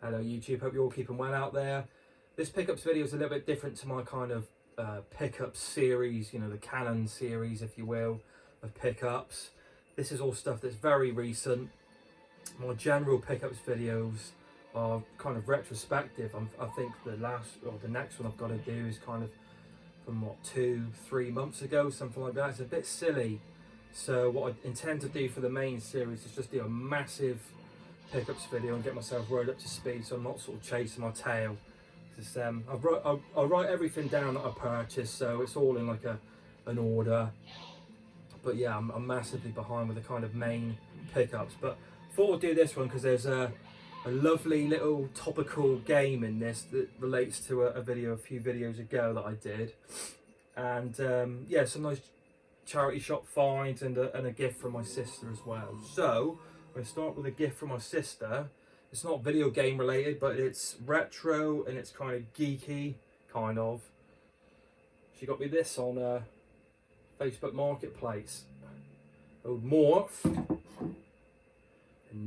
Hello YouTube, hope you're all keeping well out there. This pickups video is a little bit different to my kind of pickups series, you know, the Canon series, if you will, of pickups. This is all stuff that's very recent. My general pickups videos are kind of retrospective. I think the next one I've got to do is kind of from what, 2-3 months ago, something like that. It's a bit silly. So what I intend to do for the main series is just do a massive pickups video and get myself right up to speed, so I'm not sort of chasing my tail. Because I write everything down that I purchase, so it's all in like an order. But yeah, I'm massively behind with the kind of main pickups. But I thought I'd do this one because there's a lovely little topical game in this that relates to a few videos ago that I did. And yeah, some nice charity shop finds and a gift from my sister as well. So I'm going to start with a gift from my sister. It's not video game related, but it's retro and it's kind of geeky, kind of. She got me this on Facebook Marketplace. Old Morph and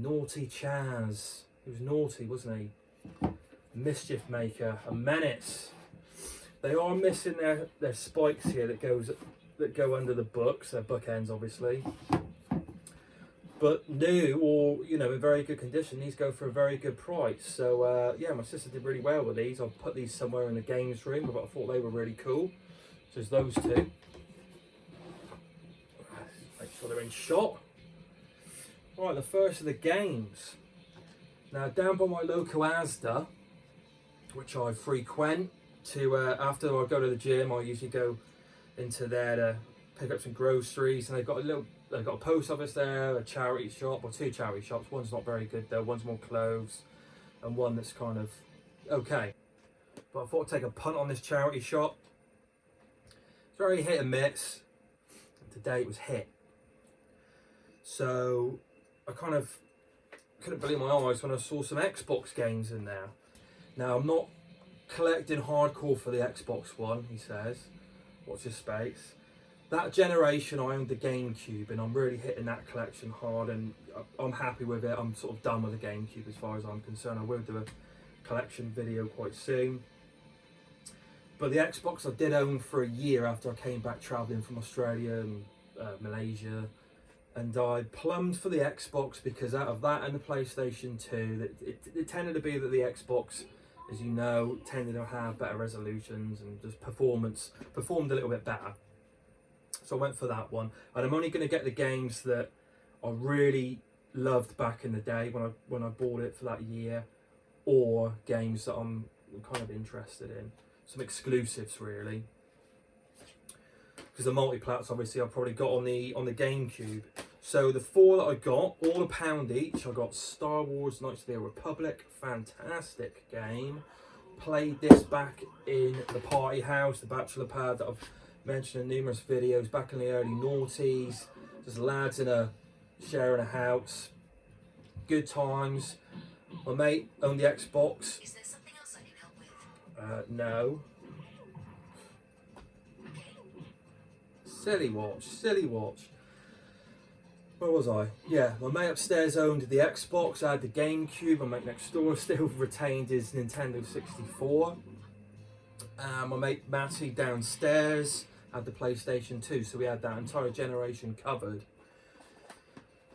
Naughty Chaz. He was naughty, wasn't he? Mischief maker, a menace. They are missing their spikes here that go under the books, their bookends obviously. But new, or you know, in very good condition. These go for a very good price. So yeah, my sister did really well with these. I'll put these somewhere in the games room, but I thought they were really cool. So there's those two. Make sure they're in shot. Right, the first of the games. Now down by my local Asda, which I frequent to after I go to the gym, I usually go into there to pick up some groceries, and they've got a post office there, a charity shop, or two charity shops. One's not very good though, one's more clothes, and one that's kind of okay. But I thought I'd take a punt on this charity shop. It's very hit and miss, and today it was hit. So I kind of couldn't believe my eyes when I saw some Xbox games in there. Now I'm not collecting hardcore for the Xbox One, he says. Watch his space. That generation I owned the GameCube, and I'm really hitting that collection hard, and I'm happy with it. I'm sort of done with the GameCube as far as I'm concerned. I will do a collection video quite soon. But the Xbox I did own for a year after I came back travelling from Australia and Malaysia. And I plumbed for the Xbox because out of that and the PlayStation 2, it tended to be that the Xbox, as you know, tended to have better resolutions and just performed a little bit better. So I went for that one, and I'm only going to get the games that I really loved back in the day when I bought it for that year, or games that I'm kind of interested in, some exclusives really. Because the multi-plats obviously I've probably got on the GameCube. So the four that I got, all £1 each. I got Star Wars Knights of the Old Republic, fantastic game. Played this back in the party house, the bachelor pad that I've mentioned in numerous videos back in the early noughties. Just lads sharing a house. Good times. My mate owned the Xbox. Is there something else I can help with? No. Silly watch. Where was I? Yeah, my mate upstairs owned the Xbox, I had the GameCube. My mate next door still retained his Nintendo 64. My mate Matty downstairs had the PlayStation 2, so we had that entire generation covered.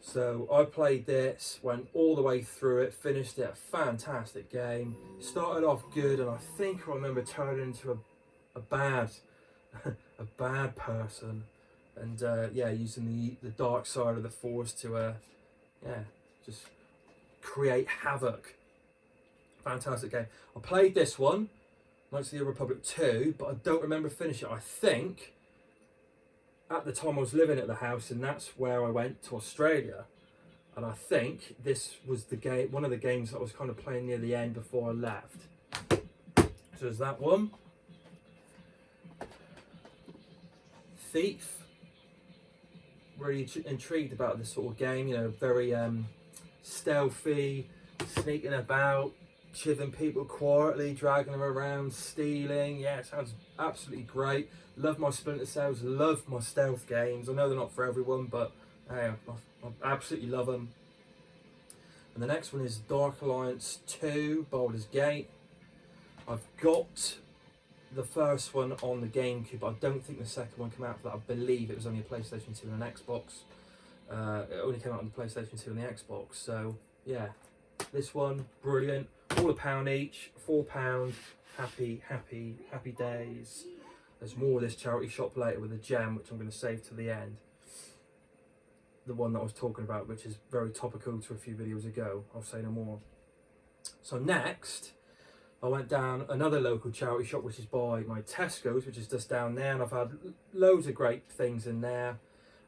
So I played this, went all the way through it, finished it, fantastic game. Started off good, and I think I remember turning into a bad person, and yeah, using the dark side of the force to yeah, just create havoc. Fantastic game. I played this one, Knights of the Old Republic 2, but I don't remember finishing it. I think at the time I was living at the house, and that's where I went to Australia, and I think this was the game, one of the games that I was kind of playing near the end before I left. So there's that one. Thief. Really intrigued about this sort of game, you know, very stealthy, sneaking about, chiving people quietly, dragging them around, stealing. Yeah, it sounds absolutely great. Love my Splinter Cells, love my stealth games. I know they're not for everyone, but hey, I absolutely love them. And the next one is Dark Alliance 2, Baldur's Gate. I've got the first one on the GameCube, but I don't think the second one came out for that. I believe it was only a PlayStation 2 and an Xbox. It only came out on the PlayStation 2 and the Xbox. So yeah, this one, brilliant. All £1 each, £4. Happy days. There's more of this charity shop later with a gem, which I'm going to save to the end. The one that I was talking about, which is very topical to a few videos ago. I'll say no more. So next, I went down another local charity shop, which is by my Tesco's, which is just down there, and I've had loads of great things in there.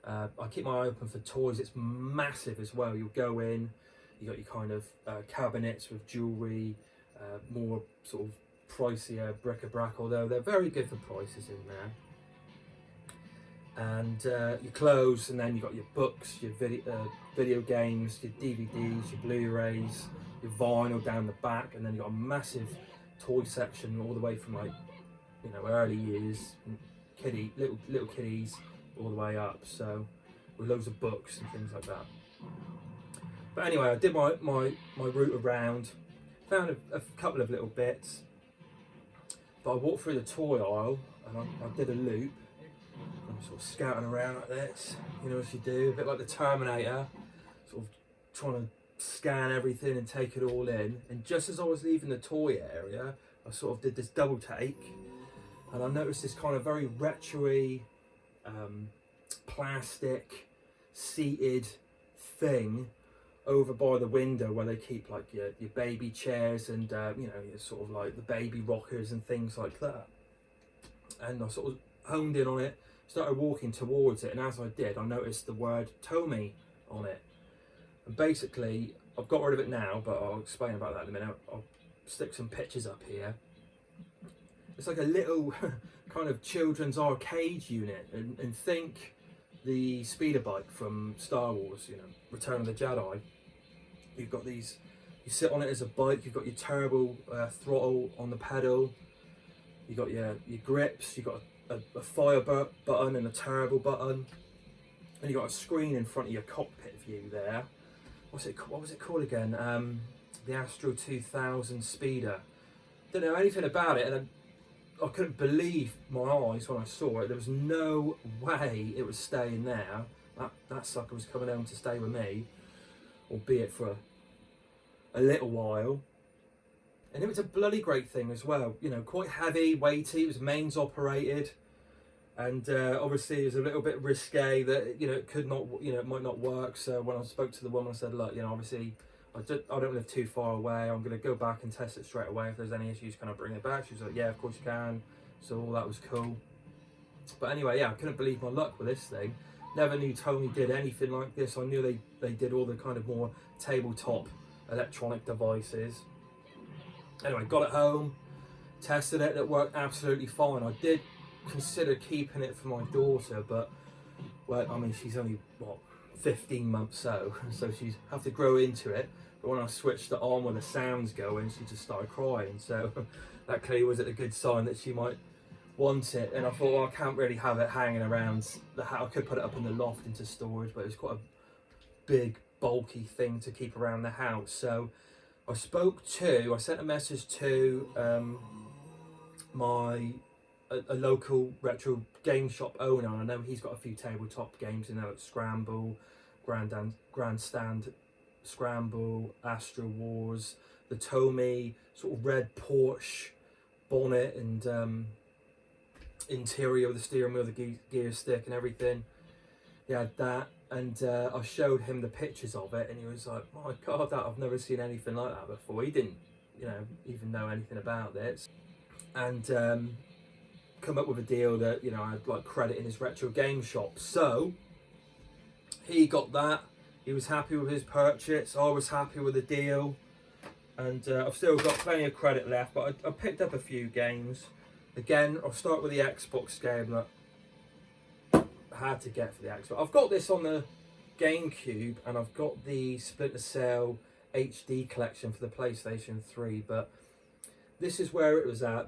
I keep my eye open for toys. It's massive as well. You'll go in, you got your kind of cabinets with jewellery, more sort of pricier bric-a-brac, although they're very good for prices in there. And your clothes, and then you've got your books, your video games, your DVDs, your Blu-rays, your vinyl down the back, and then you've got a massive toy section all the way from, like, you know, early years, little kiddies, all the way up. So with loads of books and things like that. But anyway, I did my route around, found a couple of little bits, but I walked through the toy aisle and I did a loop. I'm sort of scouting around like this, you know, as you do, a bit like the Terminator, sort of trying to scan everything and take it all in. And just as I was leaving the toy area, I sort of did this double take, and I noticed this kind of very retro-y, plastic seated thing over by the window where they keep like your baby chairs and you know, your sort of like the baby rockers and things like that. And I sort of honed in on it, started walking towards it, and as I did, I noticed the word Tomy on it. And basically, I've got rid of it now, but I'll explain about that in a minute. I'll stick some pictures up here. It's like a little kind of children's arcade unit, and think the speeder bike from Star Wars, you know, Return of the Jedi. You've got these, you sit on it as a bike, you've got your turbo throttle on the pedal, you've got your grips, you've got a fire button and a turbo button, and you've got a screen in front of your cockpit view there. What was it called again? The Astro 2000 Speeder. Don't know anything about it, and I couldn't believe my eyes when I saw it. There was no way it was staying there. That sucker was coming home to stay with me, albeit for a little while. And it was a bloody great thing as well. You know, quite heavy, weighty. It was mains operated, and obviously it was a little bit risque that, you know, it could not, you know, it might not work. So when I spoke to the woman, I said, look, you know, obviously I don't live too far away. I'm going to go back and test it straight away. If there's any issues, can I bring it back? She was like, yeah, of course you can. So all that was cool. But anyway, yeah, I couldn't believe my luck with this thing. Never knew Tony did anything like this. I knew they did all the kind of more tabletop electronic devices. Anyway, got it home, tested it, it worked absolutely fine. I did consider keeping it for my daughter, but, well, I mean, she's only, what, 15 months so she's have to grow into it. But when I switched it on with the sounds going, she just started crying. So that clearly wasn't a good sign that she might want it. And I thought, well, I can't really have it hanging around the house. I could put it up in the loft into storage, but it was quite a big, bulky thing to keep around the house. So I sent a message to a local retro game shop owner. I know he's got a few tabletop games, you know, like Scramble, Grandstand Scramble, Astro Wars, the Tomy, sort of red Porsche bonnet and interior with the steering wheel, the gear stick and everything. He had that, and I showed him the pictures of it, and he was like, my God, I've never seen anything like that before. He didn't, you know, even know anything about this. And come up with a deal that, you know, I had like credit in his retro game shop. So he got that. He was happy with his purchase. I was happy with the deal. And I've still got plenty of credit left, but I picked up a few games. Again, I'll start with the Xbox game that I had to get for the Xbox. I've got this on the GameCube, and I've got the Splinter Cell HD collection for the PlayStation 3, but this is where it was at.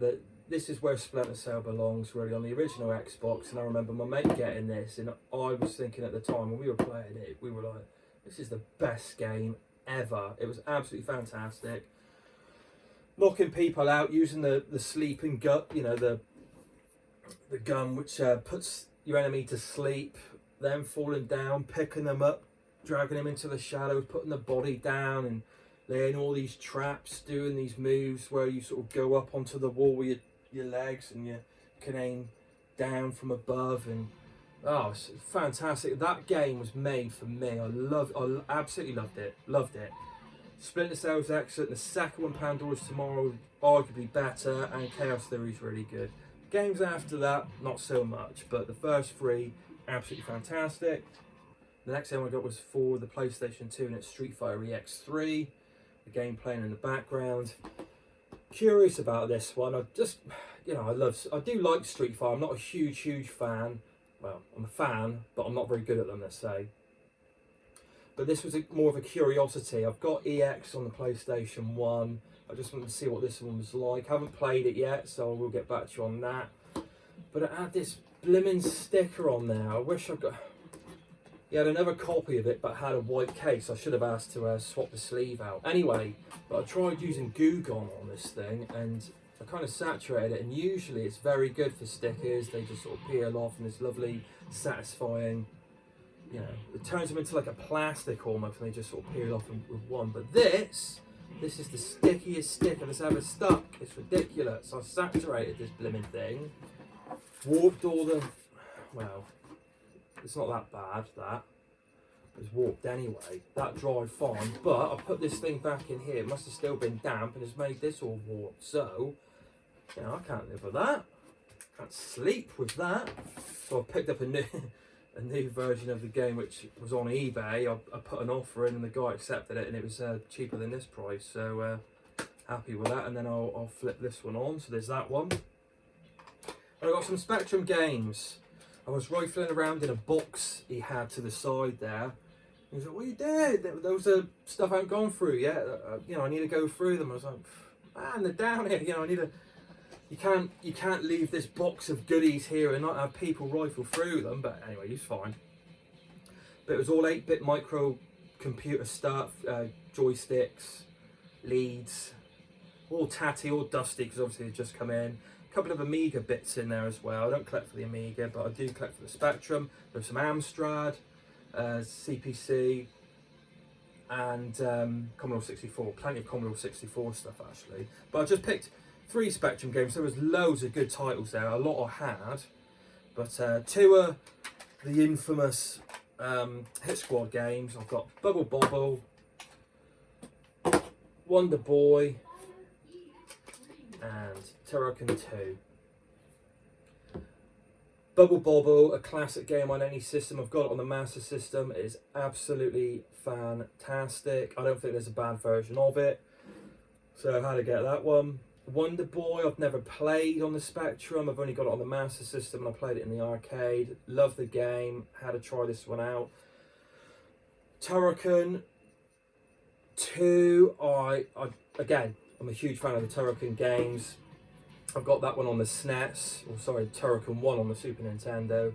This is where Splinter Cell belongs, really, on the original Xbox. And I remember my mate getting this, and I was thinking at the time when we were playing it, we were like, this is the best game ever. It was absolutely fantastic. Knocking people out using the sleeping gut, you know, the gun which puts your enemy to sleep, then falling down, picking them up, dragging them into the shadows, putting the body down, and laying all these traps, doing these moves where you sort of go up onto the wall with your legs and you can aim down from above. And oh, it's fantastic. That game was made for me. I absolutely loved it. Splinter Cell's excellent. The second one, Pandora's Tomorrow, arguably better, and Chaos Theory's really good. Games after that, not so much, but the first three, absolutely fantastic. The next game I got was for the PlayStation 2, and it's Street Fighter EX3. The game playing in the background. Curious about this one. I just, you know, I do like Street Fighter. I'm not a huge fan. Well, I'm a fan, but I'm not very good at them, let's say. But this was more of a curiosity. I've got EX on the PlayStation 1. I just wanted to see what this one was like. I haven't played it yet, so I will get back to you on that. But it had this blimmin' sticker on there. I wish I got... He had another copy of it, but had a white case. I should have asked to swap the sleeve out. Anyway, but I tried using Goo Gone on this thing, and I kind of saturated it. And usually it's very good for stickers. They just sort of peel off, and it's lovely, satisfying... You know, it turns them into like a plastic almost, and they just sort of peel off with one. But this is the stickiest sticker that's ever stuck. It's ridiculous. I saturated this blimmin' thing, warped all the, well, it's not that bad, that. It's warped anyway. That dried fine, but I put this thing back in here. It must have still been damp, and it's made this all warped. So, you know, I can't live with that. Can't sleep with that. So I picked up a new version of the game which was on eBay. I put an offer in and the guy accepted it, and it was cheaper than this price, so happy with that. And then I'll flip this one on, so there's that one. And I got some Spectrum games. I was rifling around in a box he had to the side there. He was like, "What you did? Those are stuff I haven't gone through yet. You know, I need to go through them." I was like, "Man, they're down here. You know, I need to." You can't leave this box of goodies here and not have people rifle through them. But anyway, he's fine. But it was all 8-bit micro computer stuff, joysticks, leads, all tatty, all dusty because obviously they just come in. A couple of Amiga bits in there as well. I don't collect for the Amiga, but I do collect for the Spectrum. There's some Amstrad, CPC, and Commodore 64. Plenty of Commodore 64 stuff actually. But I just picked 3 Spectrum games. There was loads of good titles there. A lot I had, but 2 are the infamous Hit Squad games. I've got Bobble, Wonder Boy, and Turrican 2. Bobble, a classic game on any system. I've got it on the Master System. It is absolutely fantastic. I don't think there's a bad version of it, so I had to get that one. Wonder Boy, I've never played on the Spectrum. I've only got it on the Master System, and I played it in the arcade. Love the game. Had to try this one out. Turrican 2, again, I'm a huge fan of the Turrican games. I've got that one on the SNES, or sorry, Turrican 1 on the Super Nintendo.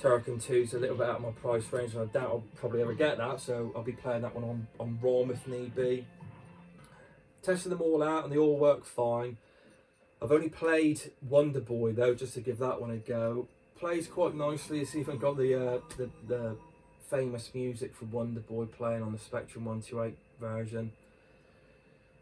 Turrican 2 is a little bit out of my price range, and I doubt I'll probably ever get that, so I'll be playing that one on ROM if need be. Tested them all out and they all work fine. I've only played Wonder Boy though, just to give that one a go. Plays quite nicely. It's even got the famous music from Wonder Boy playing on the Spectrum 128 version.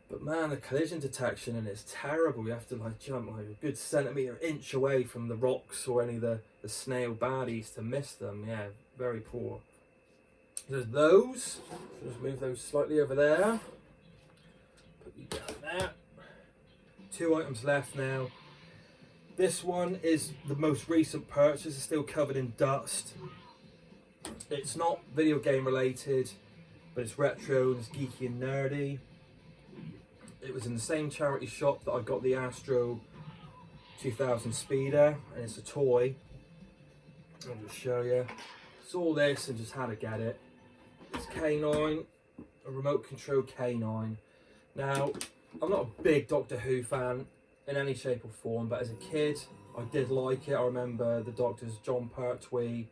But man, the collision detection in it's terrible. You have to like jump like a good centimetre, inch away from the rocks or any of the snail baddies to miss them. Yeah, very poor. There's those. Just move those slightly over there. There. 2 items left now. This one is the most recent purchase. It's still covered in dust. It's not video game related, but it's retro and it's geeky and nerdy. It was in the same charity shop that I got the Astro 2000 Speeder, and it's a toy. I'll just show you. It's all this and just how to get it. It's K9, a remote control K9. Now, I'm not a big Doctor Who fan in any shape or form, but as a kid, I did like it. I remember the Doctors John Pertwee,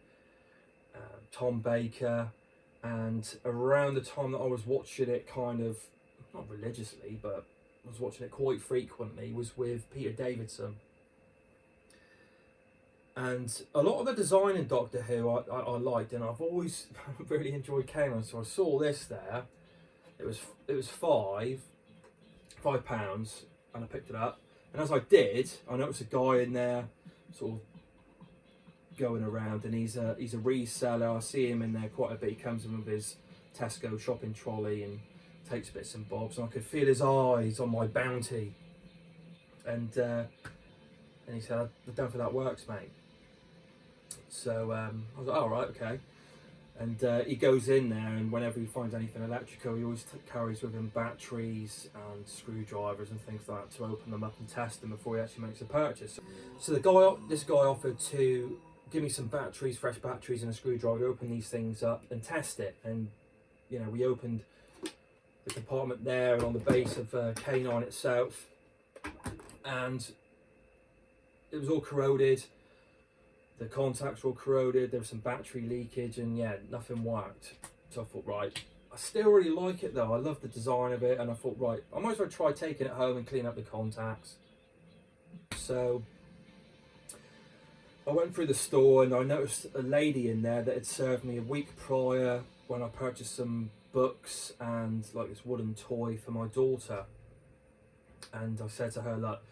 Tom Baker, And around the time that I was watching it, kind of, not religiously, but I was watching it quite frequently, was with Peter Davidson. And a lot of the design in Doctor Who I liked, and I've always really enjoyed Kanan. So I saw this there. It was £5, and I picked it up. And as I did, I noticed a guy in there, sort of going around, and he's a reseller. I see him in there quite a bit. He comes in with his Tesco shopping trolley and takes bits and bobs, and I could feel his eyes on my bounty. And he said, "I don't think that works, mate." So I was like, "Oh, right, okay." And he goes in there, and whenever he finds anything electrical, he always carries with him batteries and screwdrivers and things like that to open them up and test them before he actually makes a purchase. So this guy offered to give me some batteries, fresh batteries, and a screwdriver to open these things up and test it. And you know, we opened the compartment there and on the base of K9 itself, and it was all corroded. The contacts were all corroded. There was some battery leakage, and yeah, nothing worked. So I thought, right, I still really like it though. I love the design of it, and I thought, right, I might as well try taking it home and clean up the contacts. So I went through the store, and I noticed a lady in there that had served me a week prior when I purchased some books and like this wooden toy for my daughter. And I said to her, look,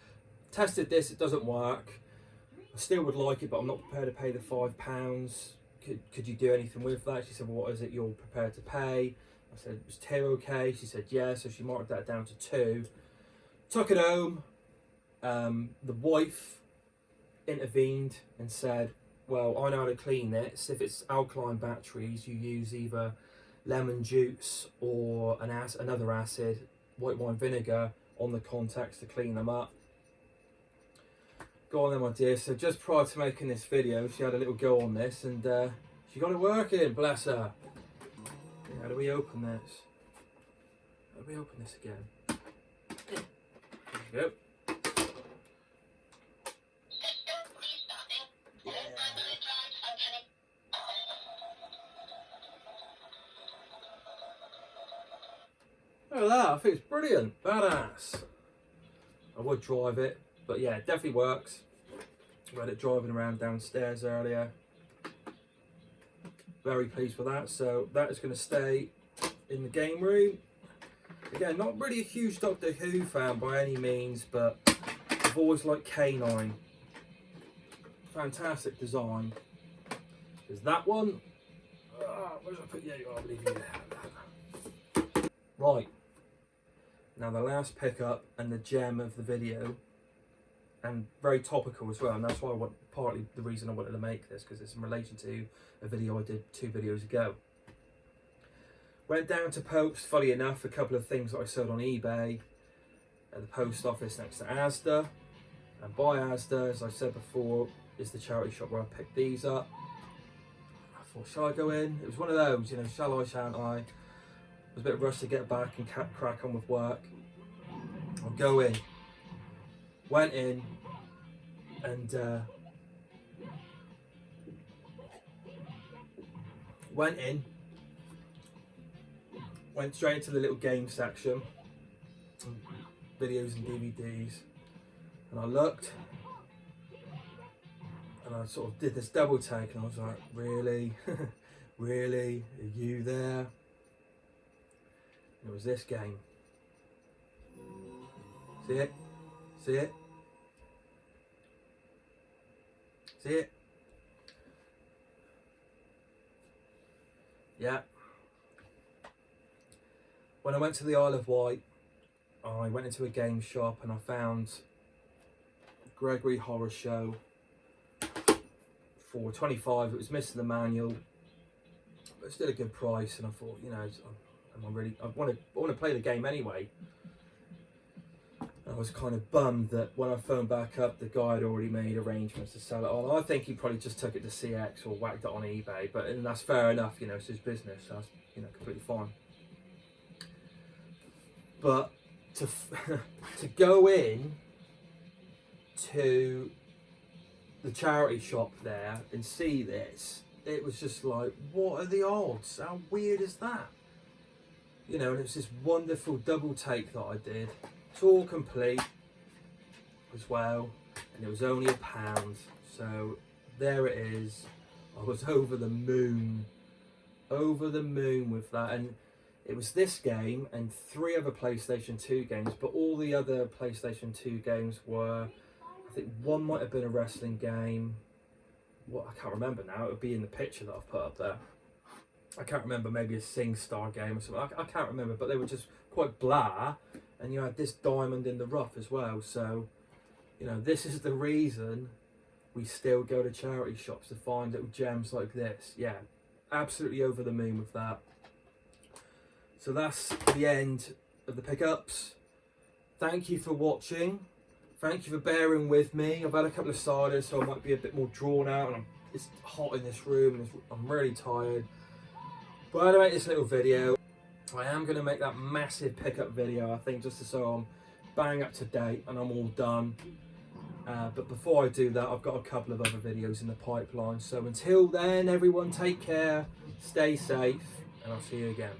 tested this, it doesn't work. I still would like it, but I'm not prepared to pay the £5. Could you do anything with that? She said, well, what is it you're prepared to pay? I said, was £2 okay? She said, yeah. So she marked that down to £2. Took it home. The wife intervened and said, well, I know how to clean it. So if it's alkaline batteries, you use either lemon juice or another acid, white wine vinegar, on the contacts to clean them up. Go on then, my dear. So just prior to making this video, she had a little go on this, and she got it working, bless her. How do we open this? How do we open this again? There we go. Look at that, I think it's brilliant, badass. I would drive it, but yeah, it definitely works. We had it driving around downstairs earlier. Very pleased with that. So that is going to stay in the game room. Again, not really a huge Doctor Who fan by any means, but I've always liked K9. Fantastic design. There's that one. Where did I put you? I believe you there. Right. Now the last pickup and the gem of the video, and very topical as well, and that's why partly the reason I wanted to make this, because it's in relation to a video I did 2 videos ago. Went down to post, funny enough, a couple of things that I sold on eBay at the post office next to Asda. And by Asda, as I said before, is the charity shop where I picked these up. I thought, shall I go in? It was one of those, you know, shall I, shan't I? I was a bit rushed to get back and crack on with work. I'll go in. Went in, and went straight into the little game section, videos and DVDs, and I looked, and I sort of did this double take, and I was like, really? Really? Are you there? And it was this game. See it? See it? See it? Yeah. When I went to the Isle of Wight, I went into a game shop and I found Gregory Horror Show for £25. It was missing the manual, but still a good price. And I thought, you know, I want to play the game anyway. I was kind of bummed that when I phoned back up, the guy had already made arrangements to sell it on. I think he probably just took it to CX or whacked it on eBay, and that's fair enough, you know, it's his business, so that's, you know, completely fine. But to go in to the charity shop there and see this, it was just like, what are the odds? How weird is that? You know, and it was this wonderful double take that I did. It's all complete as well, and it was only £1. So there it is. I was over the moon with that, and it was this game and 3 other PlayStation 2 games, but all the other PlayStation 2 games were, I think one might have been a wrestling game. What, I can't remember now. It would be in the picture that I've put up there. I can't remember, maybe a SingStar game or something. I can't remember, but they were just quite blah, and you had this diamond in the rough as well. So, you know, this is the reason we still go to charity shops to find little gems like this. Yeah, absolutely over the moon with that. So that's the end of the pickups. Thank you for watching. Thank you for bearing with me. I've had a couple of ciders, so I might be a bit more drawn out, and it's hot in this room, and I'm really tired. But I had to make this little video. I am going to make that massive pickup video, I think, just so I'm bang up to date and I'm all done. But before I do that, I've got a couple of other videos in the pipeline. So until then, everyone take care, stay safe, and I'll see you again.